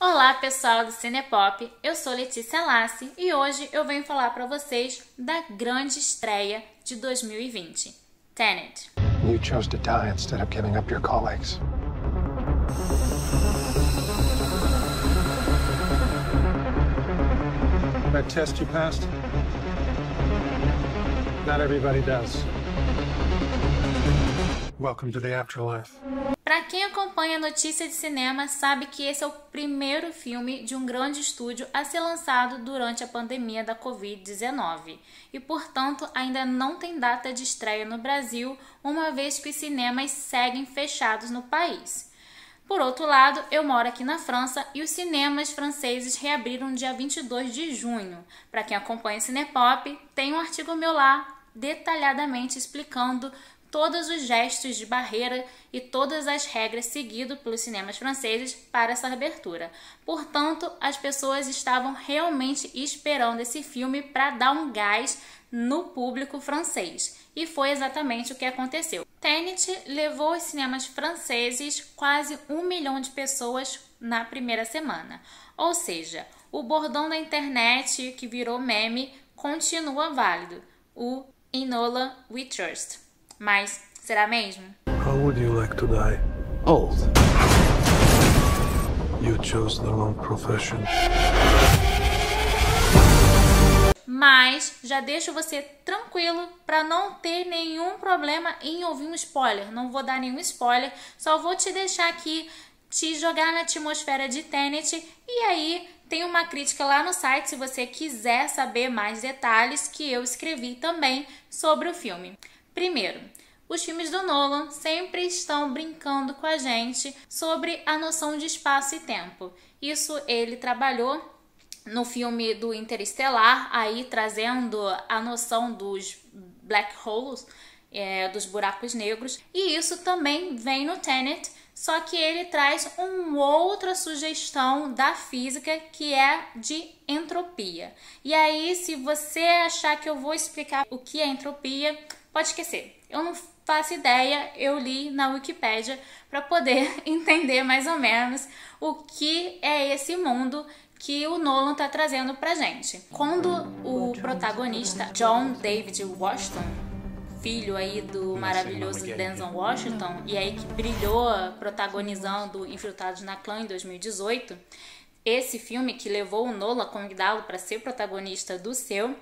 Olá pessoal do Cinepop, eu sou Letícia Lassi e hoje eu venho falar para vocês da grande estreia de 2020, Tenet. You chose to die instead of giving up your colleagues. That test you passed? Not everybody does. Welcome to the afterlife. Para quem acompanha notícia de cinema, sabe que esse é o primeiro filme de um grande estúdio a ser lançado durante a pandemia da Covid-19 e, portanto, ainda não tem data de estreia no Brasil, uma vez que os cinemas seguem fechados no país. Por outro lado, eu moro aqui na França e os cinemas franceses reabriram dia 22 de junho. Para quem acompanha Cinepop, tem um artigo meu lá detalhadamente explicando todos os gestos de barreira e todas as regras seguidas pelos cinemas franceses para essa abertura. Portanto, as pessoas estavam realmente esperando esse filme para dar um gás no público francês. E foi exatamente o que aconteceu. Tenet levou aos cinemas franceses quase 1 milhão de pessoas na primeira semana. Ou seja, o bordão da internet que virou meme continua válido. O In Nolan We Trust. Mas será mesmo? How would you like to die? Old. You chose the wrong profession. Mas já deixo você tranquilo para não ter nenhum problema em ouvir um spoiler. Não vou dar nenhum spoiler, só vou te deixar aqui, te jogar na atmosfera de Tenet. E aí tem uma crítica lá no site, se você quiser saber mais detalhes, que eu escrevi também sobre o filme. Primeiro, os filmes do Nolan sempre estão brincando com a gente sobre a noção de espaço e tempo. Isso ele trabalhou no filme do Interestelar, aí trazendo a noção dos black holes, dos buracos negros. E isso também vem no Tenet, só que ele traz uma outra sugestão da física que é de entropia. E aí, se você achar que eu vou explicar o que é entropia, pode esquecer. Eu não faço ideia, eu li na Wikipédia para poder entender mais ou menos o que é esse mundo que o Nolan está trazendo pra gente. Quando o protagonista John David Washington, filho aí do maravilhoso Denzel Washington, e aí que brilhou protagonizando Infiltrados na Clã em 2018, esse filme que levou o Nolan a convidá-lo para ser protagonista do seu,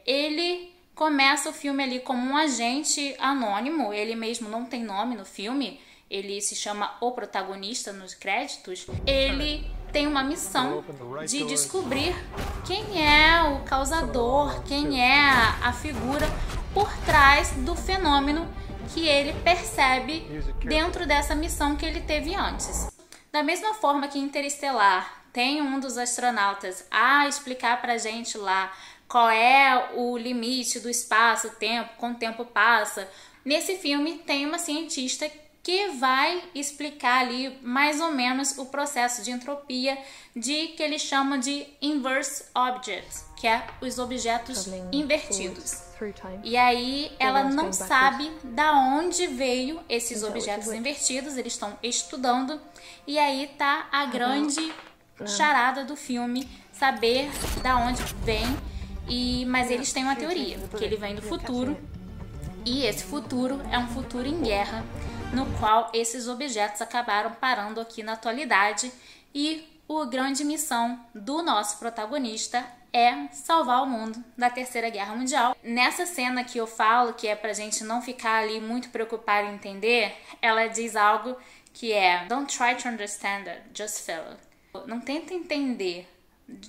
ele começa o filme ali como um agente anônimo, ele mesmo não tem nome no filme, ele se chama O Protagonista nos créditos. Ele tem uma missão de descobrir quem é o causador, quem é a figura por trás do fenômeno que ele percebe dentro dessa missão que ele teve antes. Da mesma forma que Interestelar tem um dos astronautas a explicar pra gente lá qual é o limite do espaço-tempo, como o tempo passa, nesse filme tem uma cientista que vai explicar ali mais ou menos o processo de entropia que ele chama de inverse objects, que é os objetos invertidos. E aí ela não sabe da onde veio esses objetos invertidos, eles estão estudando, e aí tá a grande charada do filme, saber da onde vem, mas eles têm uma teoria, que ele vem do futuro, e esse futuro é um futuro em guerra, no qual esses objetos acabaram parando aqui na atualidade, e a grande missão do nosso protagonista é salvar o mundo da Terceira Guerra Mundial. Nessa cena que eu falo, que é pra gente não ficar ali muito preocupado em entender, ela diz algo que é "Don't try to understand it, just feel it". Não tenta entender,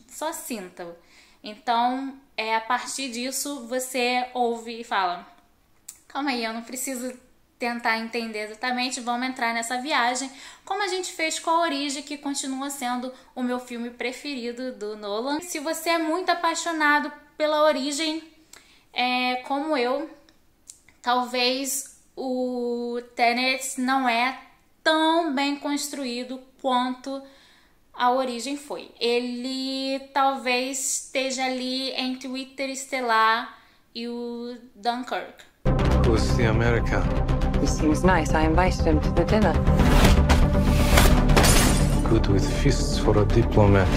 só sinta-o. Então, a partir disso, você ouve e fala: calma aí, eu não preciso tentar entender exatamente, vamos entrar nessa viagem, como a gente fez com A Origem, que continua sendo o meu filme preferido do Nolan. Se você é muito apaixonado pela Origem, como eu, talvez o Tenet não é tão bem construído quanto A Origem foi. Ele talvez esteja ali entre o Interestelar e o Dunkirk. Who's the American? He seems nice. I invited him to the dinner. good with fists for a diplomat.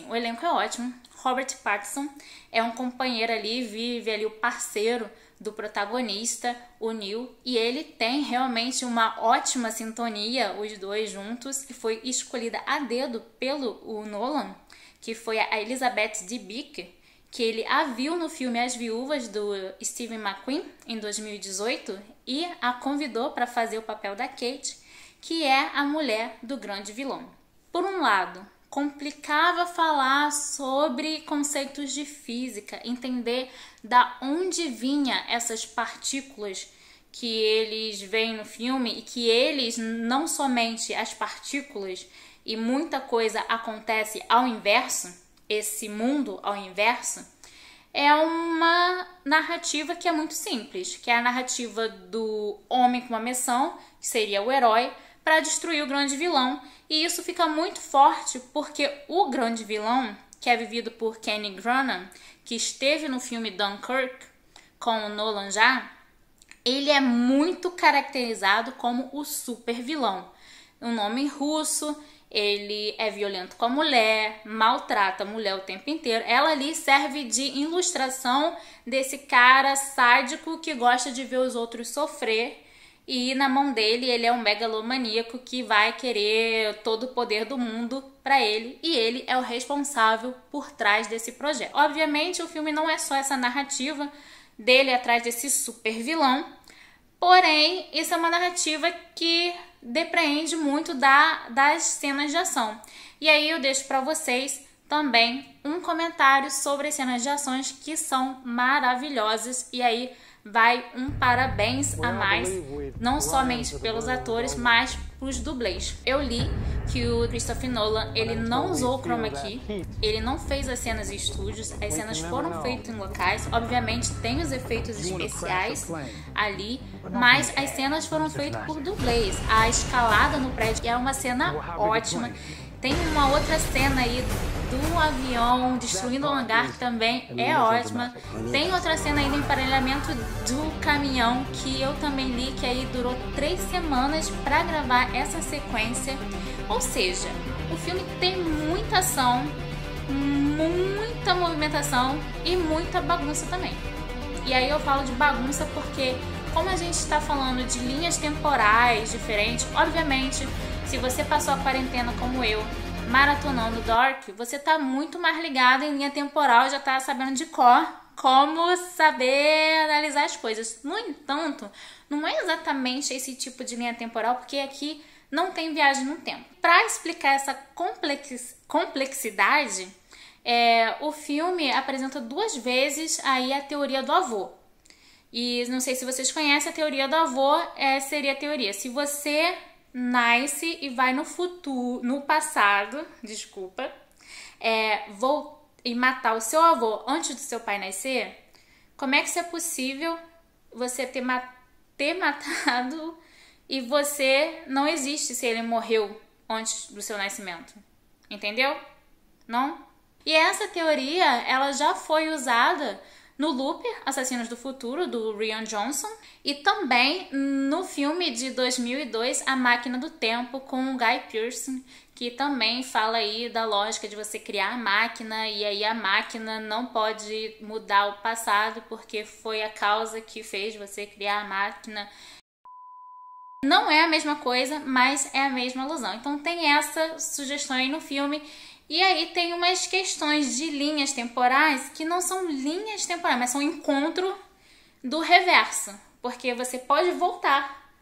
O elenco é ótimo. Robert Pattinson é um companheiro ali, vive ali o parceiro do protagonista, o Neil, e ele tem realmente uma ótima sintonia, os dois juntos, e foi escolhida a dedo pelo Nolan, que foi a Elizabeth Debicki, que ele a viu no filme As Viúvas, do Steve McQueen, em 2018, e a convidou para fazer o papel da Kate, que é a mulher do grande vilão. Por um lado, complicava falar sobre conceitos de física, entender da onde vinha essas partículas que eles veem no filme, e que eles, não somente as partículas, e muita coisa acontece ao inverso, esse mundo ao inverso, é uma narrativa que é muito simples, que é a narrativa do homem com uma missão, que seria o herói, para destruir o grande vilão. E isso fica muito forte porque o grande vilão, que é vivido por Kenny Graham, que esteve no filme Dunkirk com o Nolan já, ele é muito caracterizado como o super vilão. Um nome russo, ele é violento com a mulher, maltrata a mulher o tempo inteiro. Ela ali serve de ilustração desse cara sádico que gosta de ver os outros sofrer. E na mão dele, ele é um megalomaníaco que vai querer todo o poder do mundo para ele. E ele é o responsável por trás desse projeto. Obviamente, o filme não é só essa narrativa dele atrás desse super vilão. Porém, isso é uma narrativa que depreende muito das cenas de ação. E aí eu deixo para vocês também um comentário sobre as cenas de ações que são maravilhosas. E aí vai um parabéns a mais, não somente pelos atores, mas para os dublês. Eu li que o Christopher Nolan, ele não usou o chroma key, ele não fez as cenas em estúdios, as cenas foram feitas em locais. Obviamente tem os efeitos especiais ali, mas as cenas foram feitas por dublês. A escalada no prédio é uma cena ótima. Tem uma outra cena aí do avião destruindo o hangar que também é ótima. Tem outra cena aí do emparelhamento do caminhão que eu também li, que aí durou 3 semanas para gravar essa sequência. Ou seja, o filme tem muita ação, muita movimentação e muita bagunça também. E aí eu falo de bagunça porque, como a gente está falando de linhas temporais diferentes, obviamente, se você passou a quarentena como eu, maratonando Dark, você tá muito mais ligado em linha temporal, já tá sabendo de cor como saber analisar as coisas. No entanto, não é exatamente esse tipo de linha temporal, porque aqui não tem viagem no tempo. Para explicar essa complexidade, o filme apresenta 2 vezes aí a teoria do avô. E não sei se vocês conhecem a teoria do avô, seria a teoria: se você nasce e vai no futuro, no passado, desculpa, e matar o seu avô antes do seu pai nascer, como é que isso é possível você ter matado e você não existe se ele morreu antes do seu nascimento? Entendeu? Não? E essa teoria, ela já foi usada no Looper, Assassinos do Futuro, do Rian Johnson, e também no filme de 2002, A Máquina do Tempo, com o Guy Pearce, que também fala aí da lógica de você criar a máquina, e aí a máquina não pode mudar o passado, porque foi a causa que fez você criar a máquina. Não é a mesma coisa, mas é a mesma alusão. Então tem essa sugestão aí no filme. E aí tem umas questões de linhas temporais que não são linhas temporais, mas são encontro do reverso. Porque você pode voltar.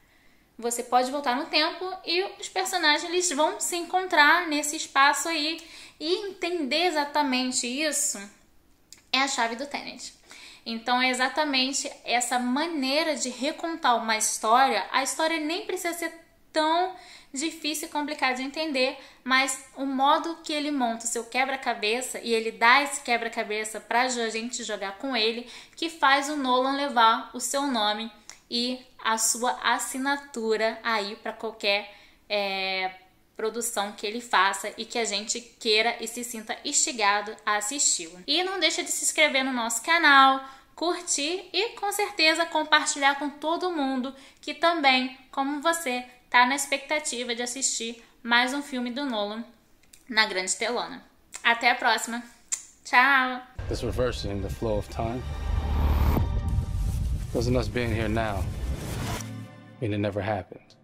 Você pode voltar no tempo e os personagens eles vão se encontrar nesse espaço aí. E entender exatamente isso é a chave do Tenet. Então é exatamente essa maneira de recontar uma história. A história nem precisa ser tão difícil e complicado de entender, mas o modo que ele monta o seu quebra-cabeça e ele dá esse quebra-cabeça pra gente jogar com ele, que faz o Nolan levar o seu nome e a sua assinatura aí para qualquer produção que ele faça e que a gente queira e se sinta instigado a assisti-lo. E não deixa de se inscrever no nosso canal, curtir e com certeza compartilhar com todo mundo que também, como você, tá na expectativa de assistir mais um filme do Nolan na grande telona. Até a próxima. Tchau! This reversing the flow of time doesn't us being here now mean it never happened.